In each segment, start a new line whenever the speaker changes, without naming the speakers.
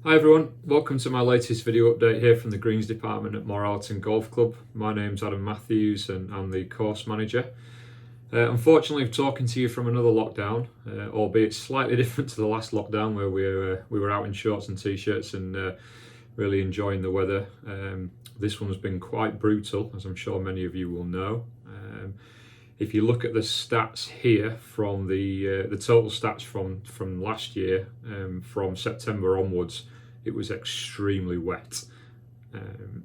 Hi everyone, welcome to my latest video update here from the Greens department at Moor Allerton Golf Club. My name's Adam Mathews and I'm the course manager. Unfortunately, I'm talking to you from another lockdown, albeit slightly different to the last lockdown where we were out in shorts and t-shirts and really enjoying the weather. This one's been quite brutal, as I'm sure many of you will know. If you look at the stats here from the total stats from last year, from September onwards, it was extremely wet,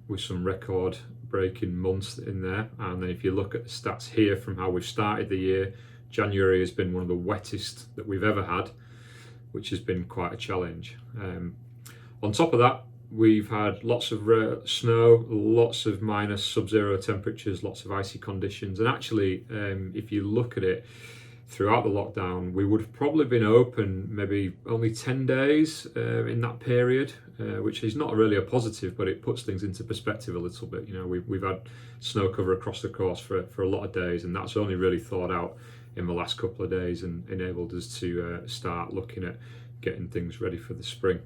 with some record breaking months in there. And then if you look at the stats here from how we've started the year, January has been one of the wettest that we've ever had, which has been quite a challenge. On top of that, we've had lots of snow, lots of minus sub-zero temperatures, lots of icy conditions. And actually, if you look at it, throughout the lockdown, we would have probably been open maybe only 10 days in that period, which is not really a positive, but it puts things into perspective a little bit. You know, we've had snow cover across the course for a lot of days, and that's only really thawed out in the last couple of days and enabled us to start looking at getting things ready for the spring.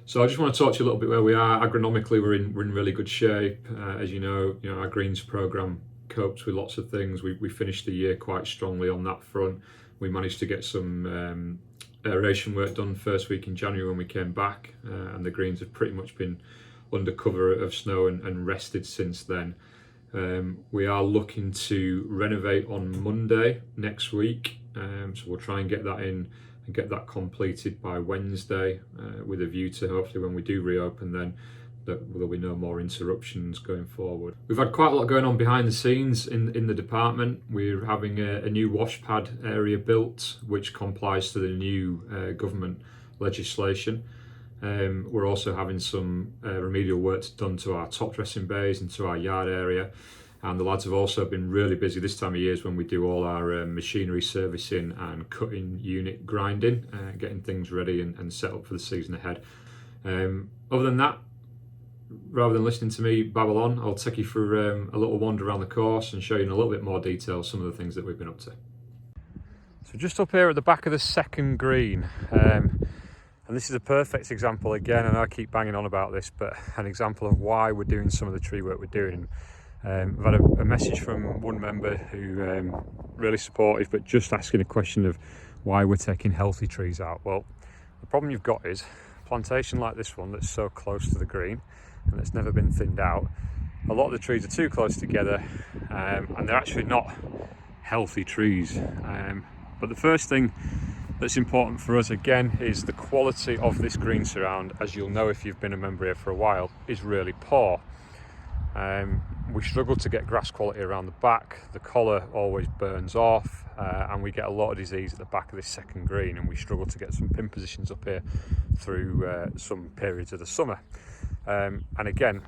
So I just want to talk to you a little bit where we are. Agronomically, we're in really good shape. As you know, our greens program copes with lots of things. We finished the year quite strongly on that front. We managed to get some aeration work done first week in January when we came back, and the greens have pretty much been under cover of snow and rested since then. We are looking to renovate on Monday next week, so we'll try and get that in and get that completed by Wednesday, with a view to hopefully when we do reopen then that there'll be no more interruptions going forward. We've had quite a lot going on behind the scenes in the department. We're having a new wash pad area built which complies to the new government legislation. We're also having some remedial work done to our top dressing bays and to our yard area. And the lads have also been really busy this time of year when we do all our machinery servicing and cutting unit grinding, getting things ready and set up for the season ahead. Other than that, rather than listening to me babble on, I'll take you for a little wander around the course and show you in a little bit more detail some of the things that we've been up to. So just up here at the back of the second green, and this is a perfect example again, and I keep banging on about this, but an example of why we're doing some of the tree work we're doing. I've had a message from one member who really supportive, but just asking a question of why we're taking healthy trees out. Well, the problem you've got is a plantation like this one that's so close to the green and it's never been thinned out. A lot of the trees are too close together, and they're actually not healthy trees. But the first thing that's important for us again is the quality of this green surround, as you'll know if you've been a member here for a while, is really poor. We struggle to get grass quality around the back. The collar always burns off, and we get a lot of disease at the back of this second green, and we struggle to get some pin positions up here through some periods of the summer. And again,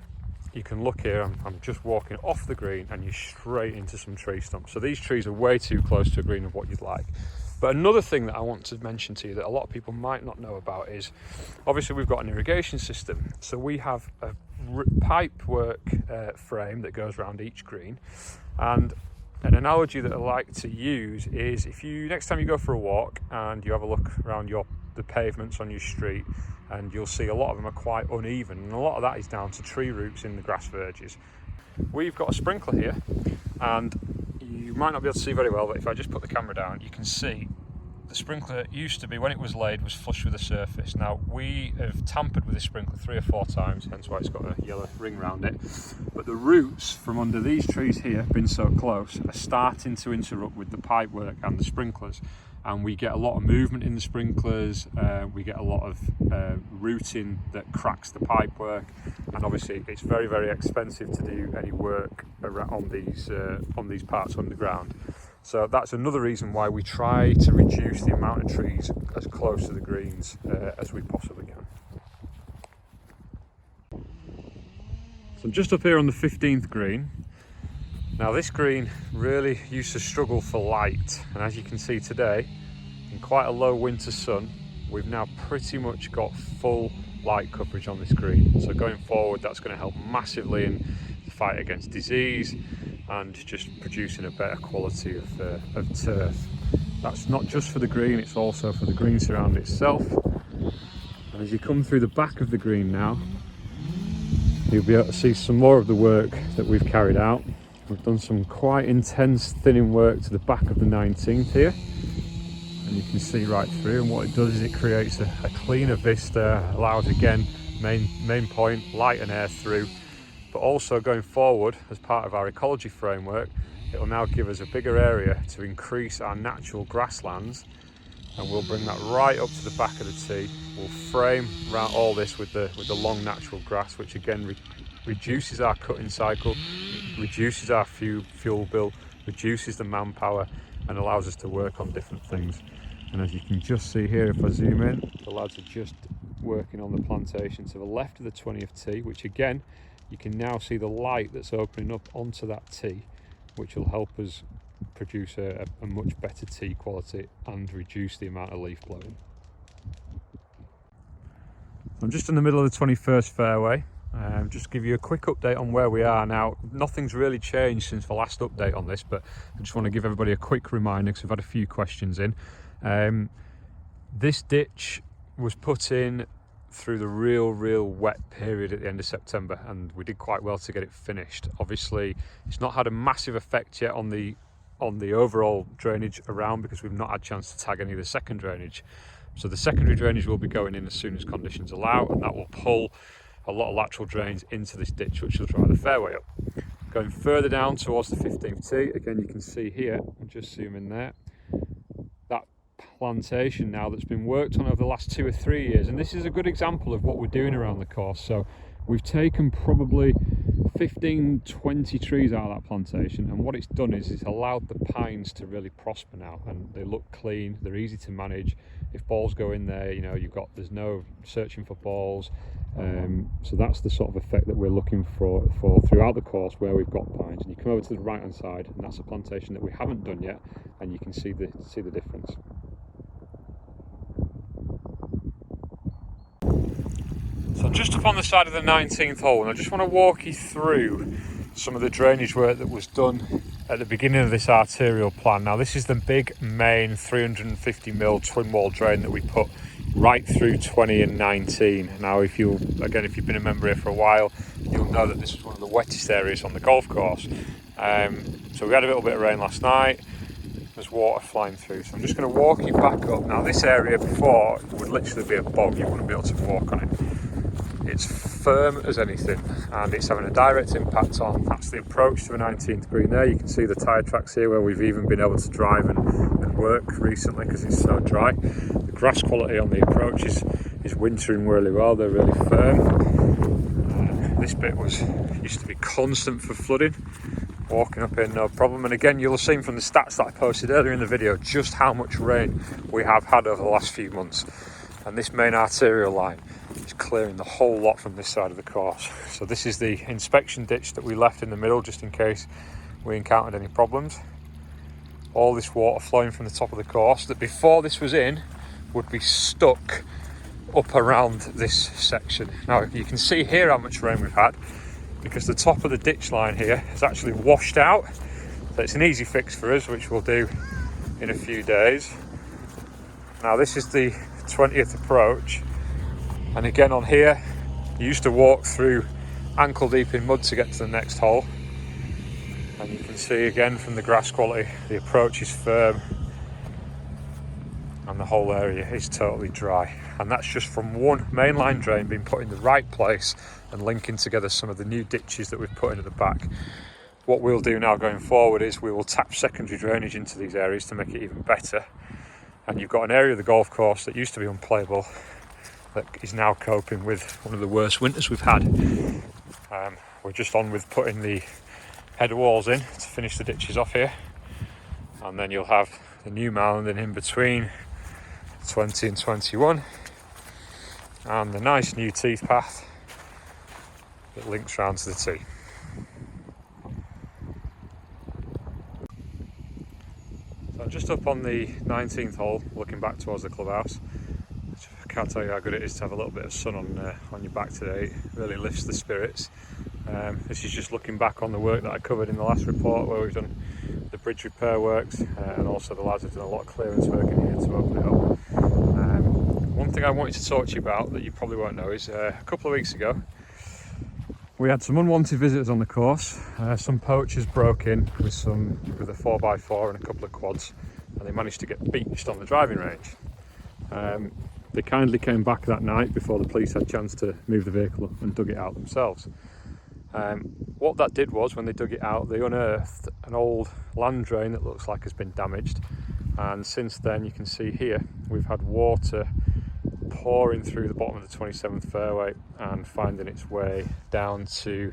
you can look here, I'm just walking off the green and you're straight into some tree stumps. So these trees are way too close to a green of what you'd like. But another thing that I want to mention to you that a lot of people might not know about is, obviously we've got an irrigation system. So we have a pipe work frame that goes around each green. And an analogy that I like to use is, if you, next time you go for a walk and you have a look around the pavements on your street, and you'll see a lot of them are quite uneven, and a lot of that is down to tree roots in the grass verges. We've got a sprinkler here, and you might not be able to see very well, but if I just put the camera down, you can see the sprinkler used to be, when it was laid, was flush with the surface. Now, we have tampered with this sprinkler 3 or 4 times, hence why it's got a yellow ring around it. But the roots from under these trees here, being so close, are starting to interrupt with the pipe work and the sprinklers. And we get a lot of movement in the sprinklers, we get a lot of rooting that cracks the pipe work, and obviously it's very, very expensive to do any work on these parts underground. So that's another reason why we try to reduce the amount of trees as close to the greens as we possibly can. So I'm just up here on the 15th green. Now this green really used to struggle for light, and as you can see today, in quite a low winter sun, we've now pretty much got full light coverage on this green. So going forward, that's going to help massively in the fight against disease and just producing a better quality of turf. That's not just for the green, it's also for the green surround itself. As you come through the back of the green now, you'll be able to see some more of the work that we've carried out. We've done some quite intense thinning work to the back of the 19th here, and you can see right through, and what it does is it creates a cleaner vista, allows again main point, light and air through, but also going forward as part of our ecology framework, it will now give us a bigger area to increase our natural grasslands, and we'll bring that right up to the back of the tee. We'll frame around all this with the long natural grass, which again reduces our cutting cycle, reduces our fuel bill, reduces the manpower, and allows us to work on different things. And as you can just see here, if I zoom in, the lads are just working on the plantation to the left of the 20th tee, which again, you can now see the light that's opening up onto that tee, which will help us produce a much better tee quality and reduce the amount of leaf blowing. I'm just in the middle of the 21st fairway. Just to give you a quick update on where we are now. Nothing's really changed since the last update on this, but I just want to give everybody a quick reminder because we've had a few questions in. This ditch was put in through the real wet period at the end of September, and we did quite well to get it finished. Obviously, it's not had a massive effect yet on the overall drainage around because we've not had a chance to tag any of the second drainage. So the secondary drainage will be going in as soon as conditions allow, and that will pull a lot of lateral drains into this ditch, which will dry the fairway up. Going further down towards the 15th tee, again you can see here, I'll just zoom in there, that plantation now that's been worked on over the last 2 or 3 years, and this is a good example of what we're doing around the course. So we've taken probably 15-20 trees out of that plantation, and what it's done is it's allowed the pines to really prosper now, and they look clean, they're easy to manage. If balls go in there, you know, there's no searching for balls. So that's the sort of effect that we're looking for throughout the course where we've got pines. And you come over to the right hand side, and that's a plantation that we haven't done yet, and you can see the difference. So I'm just up on the side of the 19th hole, and I just want to walk you through some of the drainage work that was done at the beginning of this arterial plan. Now this is the big main 350mm twin wall drain that we put right through 20 and 19. Now if you've been a member here for a while, you'll know that this was one of the wettest areas on the golf course. So we had a little bit of rain last night, there's water flying through, so I'm just going to walk you back up. Now this area before would literally be a bog, you wouldn't be able to walk on it. It's firm as anything, and it's having a direct impact on, that's the approach to the 19th green there. You can see the tyre tracks here where we've even been able to drive and work recently because it's so dry. The grass quality on the approach is wintering really well, they're really firm. This bit used to be constant for flooding, walking up here no problem. And again, you'll have seen from the stats that I posted earlier in the video just how much rain we have had over the last few months, and this main arterial line is clearing the whole lot from this side of the course. So this is the inspection ditch that we left in the middle just in case we encountered any problems. All this water flowing from the top of the course that before this was in would be stuck up around this section. Now you can see here how much rain we've had because the top of the ditch line here has actually washed out. So it's an easy fix for us, which we'll do in a few days. Now this is the 20th approach, and again on here you used to walk through ankle deep in mud to get to the next hole, and you can see again from the grass quality the approach is firm and the whole area is totally dry, and that's just from one mainline drain being put in the right place and linking together some of the new ditches that we've put in at the back. What we'll do now going forward is we will tap secondary drainage into these areas to make it even better, and you've got an area of the golf course that used to be unplayable that is now coping with one of the worst winters we've had. We're just on with putting the header walls in to finish the ditches off here, and then you'll have the new mound in between 20 and 21 and the nice new teeth path that links round to the tee. So I'm just up on the 19th hole looking back towards the clubhouse. I can't tell you how good it is to have a little bit of sun on your back today. It really lifts the spirits. This is just looking back on the work that I covered in the last report where we've done the bridge repair works, and also the lads have done a lot of clearance work in here to open it up. one thing I wanted to talk to you about that you probably won't know is a couple of weeks ago we had some unwanted visitors on the course. Some poachers broke in with a 4x4 and a couple of quads, and they managed to get beached on the driving range. They kindly came back that night before the police had a chance to move the vehicle and dug it out themselves. What that did was, when they dug it out, they unearthed an old land drain that looks like has been damaged, and since then you can see here we've had water pouring through the bottom of the 27th fairway and finding its way down to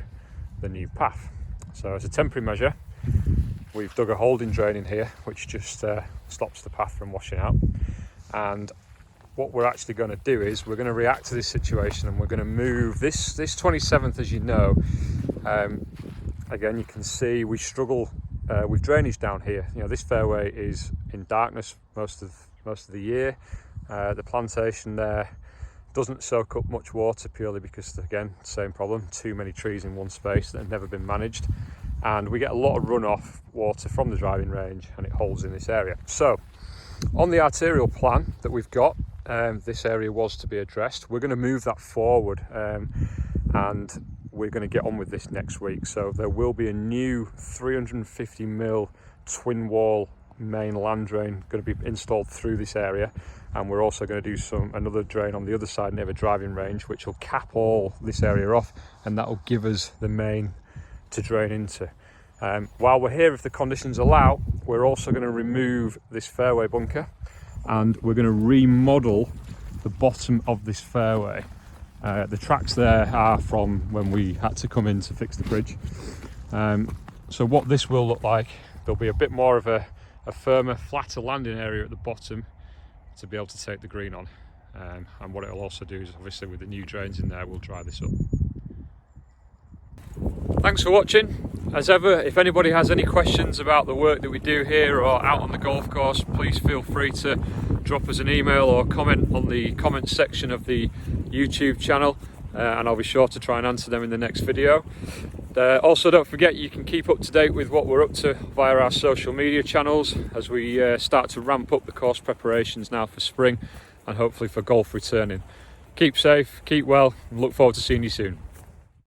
the new path. So as a temporary measure, we've dug a holding drain in here which just stops the path from washing out, and what we're actually going to do is we're going to react to this situation, and we're going to move this 27th, as you know. Again, you can see we struggle with drainage down here. You know, this fairway is in darkness most of the year. The plantation there doesn't soak up much water, purely because, again, same problem, too many trees in one space that have never been managed, and we get a lot of runoff water from the driving range, and it holds in this area. So on the arterial plan that we've got, this area was to be addressed. We're going to move that forward, and we're going to get on with this next week. So there will be a new 350mm twin wall main land drain going to be installed through this area, and we're also going to do another drain on the other side near the driving range, which will cap all this area off, and that will give us the main to drain into. While we're here, if the conditions allow, we're also going to remove this fairway bunker, and we're going to remodel the bottom of this fairway. The tracks there are from when we had to come in to fix the bridge. So what this will look like, there'll be a bit more of a firmer, flatter landing area at the bottom to be able to take the green on. And what it'll also do is, obviously with the new drains in there, we'll dry this up. Thanks for watching. As ever, if anybody has any questions about the work that we do here or out on the golf course, please feel free to drop us an email or comment on the comments section of the YouTube channel, and I'll be sure to try and answer them in the next video. Also, don't forget, you can keep up to date with what we're up to via our social media channels as we start to ramp up the course preparations now for spring and hopefully for golf returning. Keep safe, keep well, and look forward to seeing you soon.